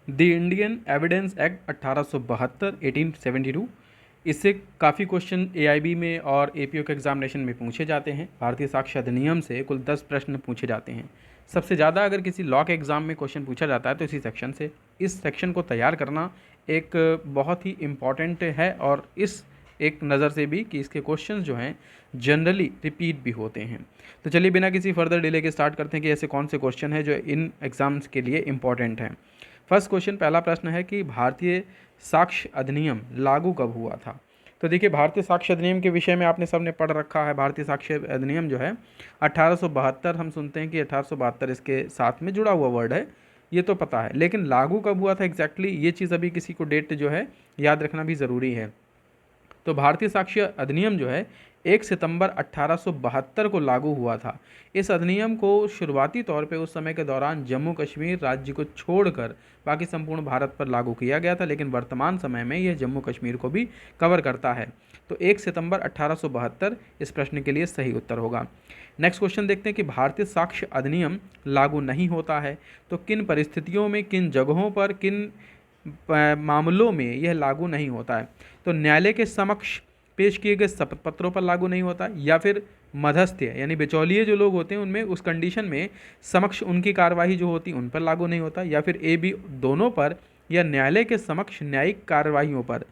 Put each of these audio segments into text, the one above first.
The Indian evidence act 1872 1872। इससे काफ़ी question AIB में और एपीओ के एग्जामिनेशन में पूछे जाते हैं। भारतीय साक्ष्य अधिनियम से कुल 10 प्रश्न पूछे जाते हैं। सबसे ज़्यादा अगर किसी लॉ के एग्ज़ाम में क्वेश्चन पूछा जाता है तो इसी सेक्शन से। इस सेक्शन को तैयार करना एक बहुत ही इम्पॉर्टेंट है, और इस एक नज़र से भी कि इसके क्वेश्चंस जो हैं जनरली रिपीट भी होते हैं। तो चलिए बिना किसी फर्दर डिले के स्टार्ट करते हैं कि ऐसे कौन से क्वेश्चन हैं जो इन एग्ज़ाम्स के लिए इम्पॉर्टेंट हैं। फर्स्ट क्वेश्चन, पहला प्रश्न है कि भारतीय साक्ष्य अधिनियम लागू कब हुआ था। तो देखिए, भारतीय साक्ष्य अधिनियम के विषय में आपने सबने पढ़ रखा है। भारतीय साक्ष्य अधिनियम जो है 1872, हम सुनते हैं कि 1872 इसके साथ में जुड़ा हुआ वर्ड है, ये तो पता है, लेकिन लागू कब हुआ था एग्जैक्टली ये चीज़ अभी किसी को डेट जो है याद रखना भी ज़रूरी है। तो भारतीय साक्ष्य अधिनियम जो है 1 सितंबर 1872 को लागू हुआ था। इस अधिनियम को शुरुआती तौर पे उस समय के दौरान जम्मू कश्मीर राज्य को छोड़कर बाकी संपूर्ण भारत पर लागू किया गया था, लेकिन वर्तमान समय में यह जम्मू कश्मीर को भी कवर करता है। तो 1 सितंबर 1872 इस प्रश्न के लिए सही उत्तर होगा। नेक्स्ट क्वेश्चन देखते हैं कि भारतीय साक्ष्य अधिनियम लागू नहीं होता है तो किन परिस्थितियों में, किन जगहों पर, किन मामलों में यह लागू नहीं होता है। तो न्यायालय के समक्ष पेश किए गए शपथ पत्रों पर लागू नहीं होता, या फिर मध्यस्थीय यानी बिचौलिए जो लोग होते हैं उनमें उस कंडीशन में समक्ष उनकी कार्यवाही जो होती है उन पर लागू नहीं होता, या फिर ए बी दोनों पर, या न्यायालय के समक्ष न्यायिक कार्यवाहियों पर।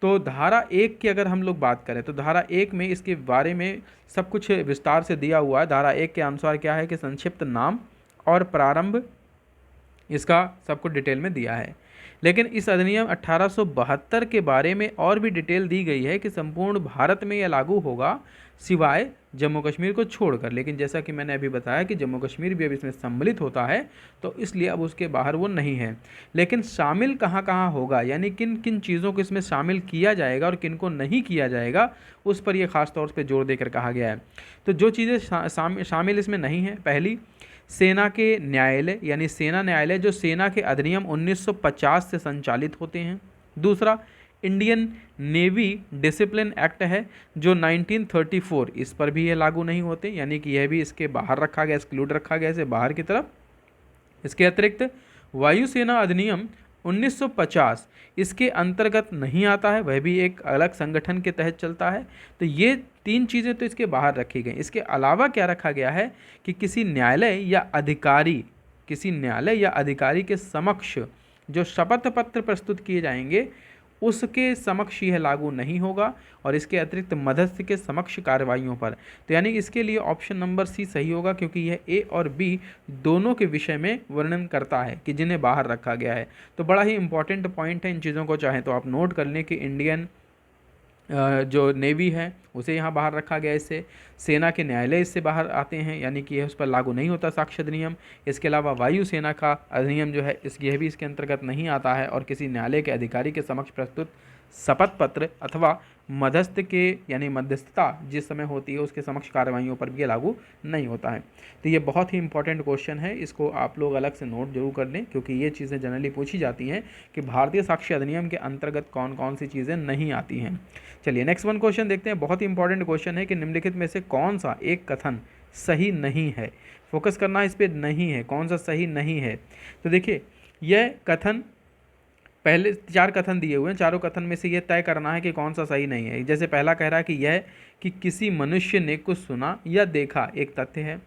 तो धारा 1 की अगर हम लोग बात करें तो धारा 1 में इसके बारे में सब कुछ विस्तार से दिया हुआ है। धारा 1 के अनुसार क्या है कि संक्षिप्त नाम और प्रारंभ, इसका सब कुछ डिटेल में दिया है। लेकिन इस अधिनियम 1872 के बारे में और भी डिटेल दी गई है कि संपूर्ण भारत में यह लागू होगा सिवाय जम्मू कश्मीर को छोड़कर। लेकिन जैसा कि मैंने अभी बताया कि जम्मू कश्मीर भी अब इसमें सम्मिलित होता है, तो इसलिए अब उसके बाहर वो नहीं है। लेकिन शामिल कहाँ कहाँ होगा, यानी किन किन चीज़ों को इसमें शामिल किया जाएगा और किन को नहीं किया जाएगा, उस पर यह खास तौर पर जोर देकर कहा गया है। तो जो चीज़ें शामिल इसमें नहीं है, पहली, सेना के न्यायालय यानी सेना न्यायालय जो सेना के अधिनियम 1950 से संचालित होते हैं। दूसरा, इंडियन नेवी डिसिप्लिन एक्ट है जो 1934, इस पर भी ये लागू नहीं होते, यानी कि यह भी इसके बाहर रखा गया, एक्सक्लूड रखा गया इसे बाहर की तरफ। इसके अतिरिक्त वायुसेना अधिनियम 1950 इसके अंतर्गत नहीं आता है, वह भी एक अलग संगठन के तहत चलता है। तो ये 3 चीज़ें तो इसके बाहर रखी गई। इसके अलावा क्या रखा गया है कि किसी न्यायालय या अधिकारी के समक्ष जो शपथ पत्र प्रस्तुत किए जाएंगे उसके समक्ष यह लागू नहीं होगा, और इसके अतिरिक्त मध्यस्थ के समक्ष कार्रवाइयों पर। तो यानी इसके लिए ऑप्शन नंबर सी सही होगा, क्योंकि यह ए और बी दोनों के विषय में वर्णन करता है कि जिन्हें बाहर रखा गया है। तो बड़ा ही इंपॉर्टेंट पॉइंट है, इन चीज़ों को चाहें तो आप नोट कर लें कि इंडियन जो नेवी है उसे यहाँ बाहर रखा गया, इससे सेना के न्यायालय इससे बाहर आते हैं, यानी कि यह उस पर लागू नहीं होता साक्ष्य अधिनियम। इसके अलावा वायुसेना का अधिनियम जो है यह भी इसके अंतर्गत नहीं आता है, और किसी न्यायालय के अधिकारी के समक्ष प्रस्तुत शपथ पत्र अथवा मध्यस्थ के यानी मध्यस्थता जिस समय होती है उसके समक्ष कार्रवाइयों पर भी लागू नहीं होता है। तो ये बहुत ही इंपॉर्टेंट क्वेश्चन है, इसको आप लोग अलग से नोट जरूर कर लें, क्योंकि ये चीज़ें जनरली पूछी जाती हैं कि भारतीय साक्ष्य अधिनियम के अंतर्गत कौन कौन सी चीज़ें नहीं आती हैं। चलिए नेक्स्ट वन क्वेश्चन देखते हैं। बहुत ही इंपॉर्टेंट क्वेश्चन है कि निम्नलिखित में से कौन सा एक कथन सही नहीं है। फोकस करना इस पर नहीं है, कौन सा सही नहीं है। तो देखिए, यह कथन, पहले 4 कथन दिए हुए हैं, चारों कथन में से यह तय करना है कि कौन सा सही नहीं है। जैसे पहला कह रहा है कि यह कि किसी मनुष्य ने कुछ सुना या देखा, एक तथ्य है।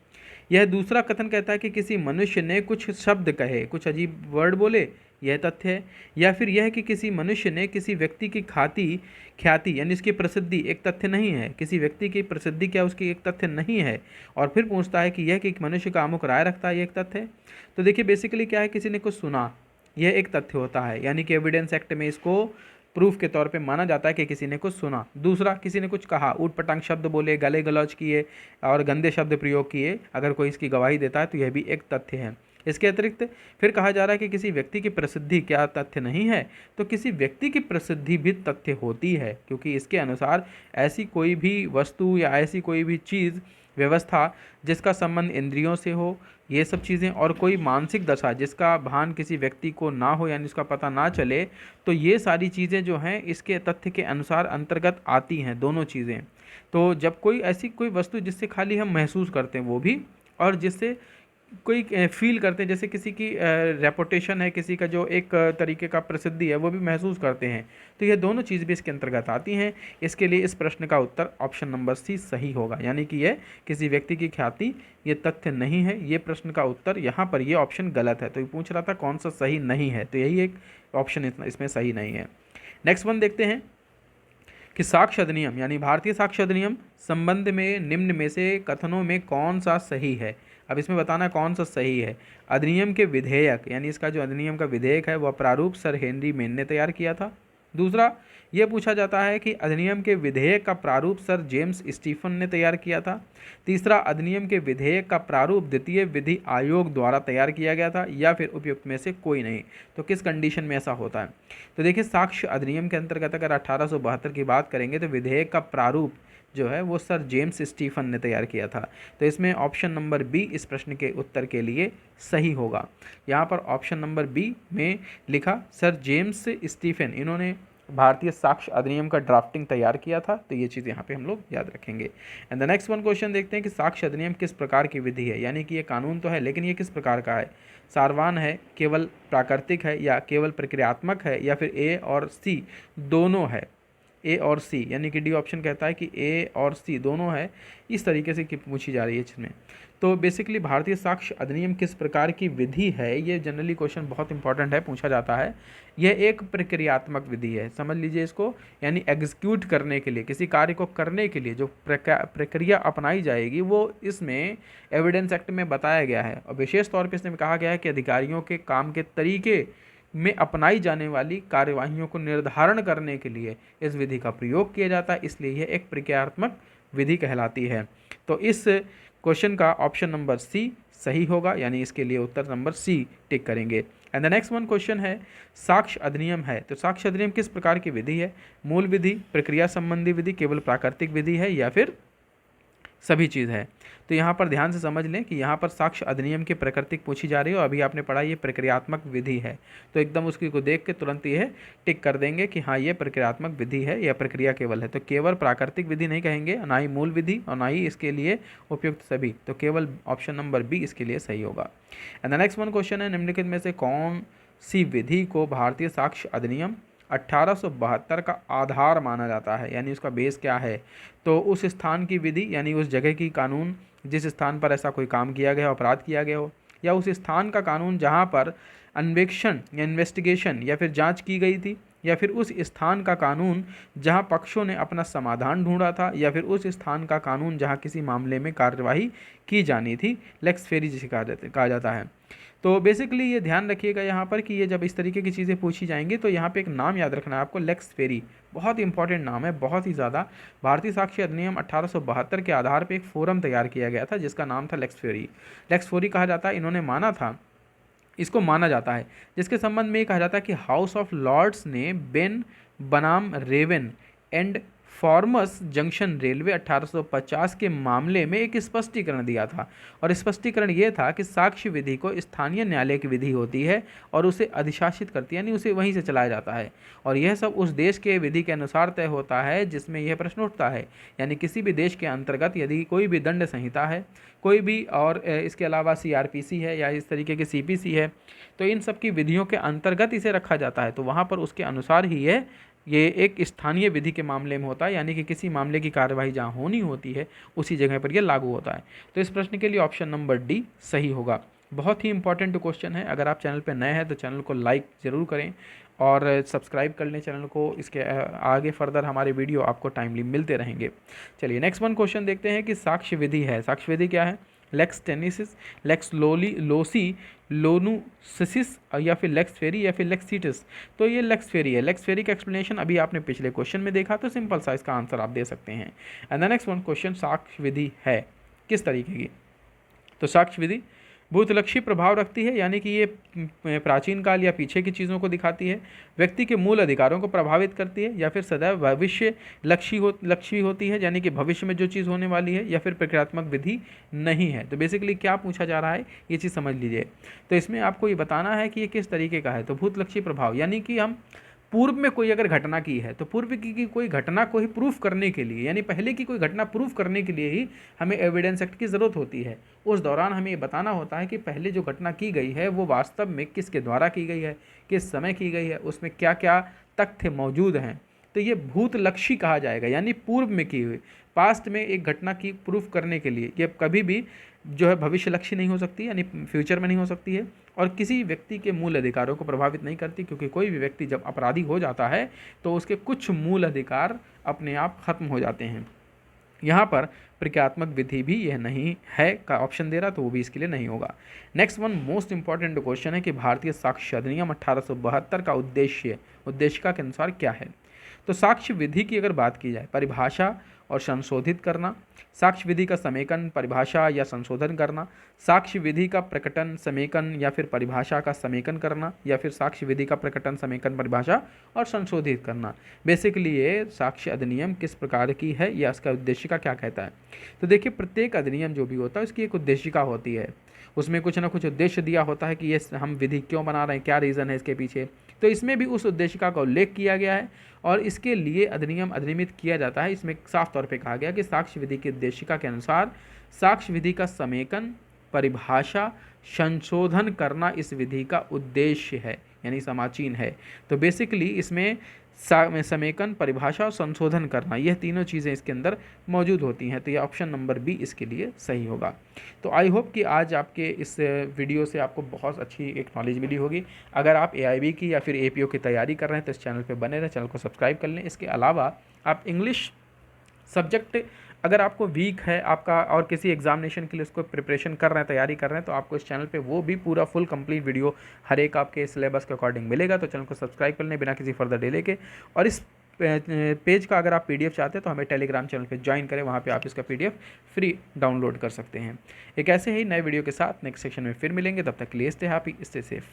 यह दूसरा कथन कहता है कि किसी मनुष्य ने कुछ शब्द कहे, कुछ अजीब वर्ड बोले, यह तथ्य है। या फिर यह कि किसी मनुष्य ने किसी व्यक्ति की ख्याति यानी उसकी प्रसिद्धि, एक तथ्य नहीं है। किसी व्यक्ति की प्रसिद्धि क्या उसकी एक तथ्य नहीं है। और फिर पूछता है कि यह कि एक मनुष्य का अमुक राय रखता है, यह एक तथ्य है। तो देखिए बेसिकली क्या है, किसी ने कुछ सुना, यह एक तथ्य होता है, यानी कि एविडेंस एक्ट में इसको प्रूफ के तौर पे माना जाता है कि किसी ने कुछ सुना। दूसरा, किसी ने कुछ कहा, ऊट पटांग शब्द बोले, गाली गलौज किए और गंदे शब्द प्रयोग किए, अगर कोई इसकी गवाही देता है तो यह भी एक तथ्य है। इसके अतिरिक्त फिर कहा जा रहा है कि किसी व्यक्ति की प्रसिद्धि क्या तथ्य नहीं है, तो किसी व्यक्ति की प्रसिद्धि भी तथ्य होती है, क्योंकि इसके अनुसार ऐसी कोई भी वस्तु या ऐसी कोई भी चीज़, व्यवस्था जिसका संबंध इंद्रियों से हो, ये सब चीज़ें, और कोई मानसिक दशा जिसका भान किसी व्यक्ति को ना हो यानी उसका पता ना चले, तो ये सारी चीज़ें जो हैं इसके तथ्य के अनुसार अंतर्गत आती हैं, दोनों चीज़ें। तो जब कोई ऐसी कोई वस्तु जिससे खाली हम महसूस करते हैं वो भी, और जिससे कोई फील करते हैं, जैसे किसी की रेपुटेशन है, किसी का जो एक तरीके का प्रसिद्धि है वो भी महसूस करते हैं। तो ये दोनों चीज़ भी इसके अंतर्गत आती हैं। इसके लिए इस प्रश्न का उत्तर ऑप्शन नंबर सी सही होगा, यानी कि ये किसी व्यक्ति की ख्याति ये तथ्य नहीं है। ये प्रश्न का उत्तर यहाँ पर ये ऑप्शन गलत है। तो ये पूछ रहा था कौन सा सही नहीं है, तो यही एक ऑप्शन इसमें सही नहीं है। नेक्स्ट वन देखते हैं कि साक्ष्य अधिनियम यानी भारतीय साक्ष्य अधिनियम संबंध में निम्न में से कथनों में कौन सा सही है। अब इसमें बताना कौन सा सही है। अधिनियम के विधेयक यानी इसका जो अधिनियम का विधेयक है वह प्रारूप सर हेनरी मेन ने तैयार किया था। दूसरा, यह पूछा जाता है कि अधिनियम के विधेयक का प्रारूप सर जेम्स स्टीफन ने तैयार किया था। तीसरा, अधिनियम के विधेयक का प्रारूप द्वितीय विधि आयोग द्वारा तैयार किया गया था, या फिर उपयुक्त में से कोई नहीं। तो किस कंडीशन में ऐसा होता है। तो देखिए, साक्ष्य अधिनियम के अंतर्गत अगर 1872 की बात करेंगे तो विधेयक का प्रारूप जो है वो सर जेम्स स्टीफन ने तैयार किया था। तो इसमें ऑप्शन नंबर बी इस प्रश्न के उत्तर के लिए सही होगा। यहाँ पर ऑप्शन नंबर बी में लिखा सर जेम्स स्टीफन, इन्होंने भारतीय साक्ष्य अधिनियम का ड्राफ्टिंग तैयार किया था। तो ये चीज़ यहाँ पे हम लोग याद रखेंगे। And the next one question देखते हैं कि साक्ष्य अधिनियम किस प्रकार की विधि है, यानी कि ये कानून तो है लेकिन ये किस प्रकार का है। सारवान है, केवल प्राकृतिक है, या केवल प्रक्रियात्मक है, या फिर ए और सी दोनों है। ए और सी यानी कि डी ऑप्शन कहता है कि ए और सी दोनों है। इस तरीके से कि पूछी जा रही है इसमें। तो बेसिकली भारतीय साक्ष्य अधिनियम किस प्रकार की विधि है, ये जनरली क्वेश्चन बहुत इंपॉर्टेंट है, पूछा जाता है। यह एक प्रक्रियात्मक विधि है, समझ लीजिए इसको, यानी एग्जीक्यूट करने के लिए, किसी कार्य को करने के लिए जो प्रक्रिया अपनाई जाएगी वो इसमें एविडेंस एक्ट में बताया गया है। और विशेष तौर पर इसमें कहा गया है कि अधिकारियों के काम के तरीके में अपनाई जाने वाली कार्यवाहियों को निर्धारण करने के लिए इस विधि का प्रयोग किया जाता है, इसलिए यह एक प्रक्रियात्मक विधि कहलाती है। तो इस क्वेश्चन का ऑप्शन नंबर सी सही होगा, यानी इसके लिए उत्तर नंबर सी टिक करेंगे। And the next one question है साक्ष्य अधिनियम है, तो साक्ष्य अधिनियम किस प्रकार की विधि है। मूल विधि, प्रक्रिया संबंधी विधि, केवल प्राकृतिक विधि है, या फिर सभी चीज़ है। तो यहाँ पर ध्यान से समझ लें कि यहाँ पर साक्ष्य अधिनियम की प्रकृति पूछी जा रही है और अभी आपने पढ़ा ये प्रक्रियात्मक विधि है। तो एकदम उसकी को देख के तुरंत ये टिक कर देंगे कि हाँ ये प्रक्रियात्मक विधि है या प्रक्रिया केवल है। तो केवल प्राकृतिक विधि नहीं कहेंगे, ना ही मूल विधि और ना ही इसके लिए उपयुक्त सभी। तो केवल ऑप्शन नंबर बी इसके लिए सही होगा। And the next one question है निम्नलिखित में से कौन सी विधि को भारतीय साक्ष्य अधिनियम 1872 का आधार माना जाता है, यानी उसका बेस क्या है। तो उस स्थान की विधि यानी उस जगह की कानून जिस स्थान पर ऐसा कोई काम किया गया, अपराध किया गया हो, या उस स्थान का कानून जहाँ पर अन्वेषण या इन्वेस्टिगेशन या फिर जांच की गई थी, या फिर उस स्थान का कानून जहाँ पक्षों ने अपना समाधान ढूंढा था, या फिर उस स्थान का कानून जहाँ किसी मामले में कार्यवाही की जानी थी, लेक्स फेरी जिसे कहा जाता है। तो बेसिकली ये ध्यान रखिएगा यहाँ पर कि ये जब इस तरीके की चीज़ें पूछी जाएंगी तो यहाँ पे एक नाम याद रखना है आपको, लेक्स फेरी। बहुत इंपॉर्टेंट नाम है, बहुत ही ज़्यादा। भारतीय साक्ष्य अधिनियम 1872 के आधार पे एक फोरम तैयार किया गया था जिसका नाम था लेक्स फेरी। लेक्स फेरी कहा जाता है, इन्होंने माना था, इसको माना जाता है, जिसके संबंध में ये कहा जाता है कि हाउस ऑफ लॉर्ड्स ने बेन बनाम Raven and Farmers Junction Railway 1850 के मामले में एक स्पष्टीकरण दिया था। और स्पष्टीकरण ये था कि साक्ष्य विधि को स्थानीय न्यायालय की विधि होती है और उसे अधिशासित करती है, यानी उसे वहीं से चलाया जाता है। और यह सब उस देश के विधि के अनुसार तय होता है जिसमें यह प्रश्न उठता है, यानी किसी भी देश के अंतर्गत यदि कोई भी दंड संहिता है, कोई भी, और इसके अलावा CRPC है या इस तरीके के CPC है, तो इन सब की विधियों के अंतर्गत इसे रखा जाता है। तो वहाँ पर उसके अनुसार ही ये एक स्थानीय विधि के मामले में होता है, यानी कि किसी मामले की कार्यवाही जहाँ होनी होती है उसी जगह पर यह लागू होता है। तो इस प्रश्न के लिए ऑप्शन नंबर डी सही होगा। बहुत ही इंपॉर्टेंट क्वेश्चन है। अगर आप चैनल पर नए हैं तो चैनल को लाइक ज़रूर करें और सब्सक्राइब कर लें चैनल को। इसके आगे फर्दर हमारे वीडियो आपको टाइमली मिलते रहेंगे। चलिए नेक्स्ट वन क्वेश्चन देखते हैं कि साक्ष्य विधि है। साक्ष्य विधि क्या है। लेक्स टेनिसिस, लेक्स लोसी लोनुसिस, या फिर लेक्स फेरी, या फिर लेक्सिटस। तो ये लेक्स फेरी है। लेक्स फेरी का एक्सप्लेनेशन अभी आपने पिछले क्वेश्चन में देखा, तो सिंपल सा इसका आंसर आप दे सकते हैं। And the next one question साक्ष्य विधि है किस तरीके की। तो साक्ष्य विधि भूतलक्षी प्रभाव रखती है, यानी कि ये प्राचीन काल या पीछे की चीज़ों को दिखाती है, व्यक्ति के मूल अधिकारों को प्रभावित करती है, या फिर सदैव भविष्य लक्षी होती है, यानी कि भविष्य में जो चीज़ होने वाली है, या फिर प्रक्रियात्मक विधि नहीं है। तो बेसिकली क्या पूछा जा रहा है ये चीज़ समझ लीजिए। तो इसमें आपको ये बताना है कि ये किस तरीके का है। तो भूतलक्षी प्रभाव यानी कि हम पूर्व में कोई अगर घटना की है तो पूर्व की कोई घटना को ही प्रूफ करने के लिए, यानी पहले की कोई घटना प्रूफ करने के लिए ही हमें एविडेंस एक्ट की ज़रूरत होती है। उस दौरान हमें ये बताना होता है कि पहले जो घटना की गई है वो वास्तव में किसके द्वारा की गई है, किस समय की गई है, उसमें क्या क्या तथ्य मौजूद हैं। तो ये भूतलक्षी कहा जाएगा, यानी पूर्व में की हुई, पास्ट में एक घटना की प्रूफ करने के लिए। ये कभी भी जो है भविष्यलक्षी नहीं हो सकती, यानी फ्यूचर में नहीं हो सकती है, और किसी व्यक्ति के मूल अधिकारों को प्रभावित नहीं करती, क्योंकि कोई भी व्यक्ति जब अपराधी हो जाता है तो उसके कुछ मूल अधिकार अपने आप खत्म हो जाते हैं। यहाँ पर प्रक्रियात्मक विधि भी यह नहीं है का ऑप्शन दे रहा, तो वो भी इसके लिए नहीं होगा। Next one most important question है कि भारतीय साक्ष्य अधिनियम 1872 का उद्देश्य के अनुसार क्या है। तो साक्ष्य विधि की अगर बात की जाए, परिभाषा और संशोधित करना, साक्ष्य विधि का समेकन, परिभाषा या संशोधन करना, साक्ष्य विधि का प्रकटन, समेकन या फिर परिभाषा का समेकन करना, या फिर साक्ष्य विधि का प्रकटन, समेकन, परिभाषा और संशोधित करना। बेसिकली ये साक्ष्य अधिनियम किस प्रकार की है या इसका उद्देशिका क्या कहता है। तो देखिए, प्रत्येक अधिनियम जो भी होता है उसकी एक उद्देशिका होती है, उसमें कुछ ना कुछ उद्देश्य दिया होता है कि ये हम विधि क्यों बना रहे हैं, क्या रीज़न है इसके पीछे। तो इसमें भी उस उद्देशिका का उल्लेख किया गया है और इसके लिए अधिनियम अधिनियमित किया जाता है। इसमें साफ तौर पे कहा गया कि साक्ष्य विधि की उद्देशिका के अनुसार साक्ष्य विधि का समेकन, परिभाषा, संशोधन करना इस विधि का उद्देश्य है, यानी समाचीन है। तो बेसिकली इसमें समेकन, परिभाषा और संशोधन करना, यह तीनों चीज़ें इसके अंदर मौजूद होती हैं। तो ये ऑप्शन नंबर बी इसके लिए सही होगा। तो आई होप कि आज आपके इस वीडियो से आपको बहुत अच्छी एक नॉलेज मिली होगी। अगर आप एआईबी की या फिर एपीओ की तैयारी कर रहे हैं तो इस चैनल पे बने रहें, चैनल को सब्सक्राइब कर लें। इसके अलावा आप इंग्लिश सब्जेक्ट अगर आपको वीक है आपका और किसी एग्जामिनेशन के लिए उसको प्रिपरेशन कर रहे हैं, तैयारी कर रहे हैं, तो आपको इस चैनल पे वो भी पूरा फुल कंप्लीट वीडियो हर एक आपके सिलेबस के अकॉर्डिंग मिलेगा। तो चैनल को सब्सक्राइब कर लें बिना किसी फर्दर डिले के। और इस पेज का अगर आप पीडीएफ चाहते हैं तो हमें टेलीग्राम चैनल पे ज्वाइन करें, वहाँ पे आप इसका पीडीएफ फ्री डाउनलोड कर सकते हैं। एक ऐसे ही नए वीडियो के साथ नेक्स्ट सेक्शन में फिर मिलेंगे, तब तक के लिए स्टे हैप्पी, स्टे सेफ।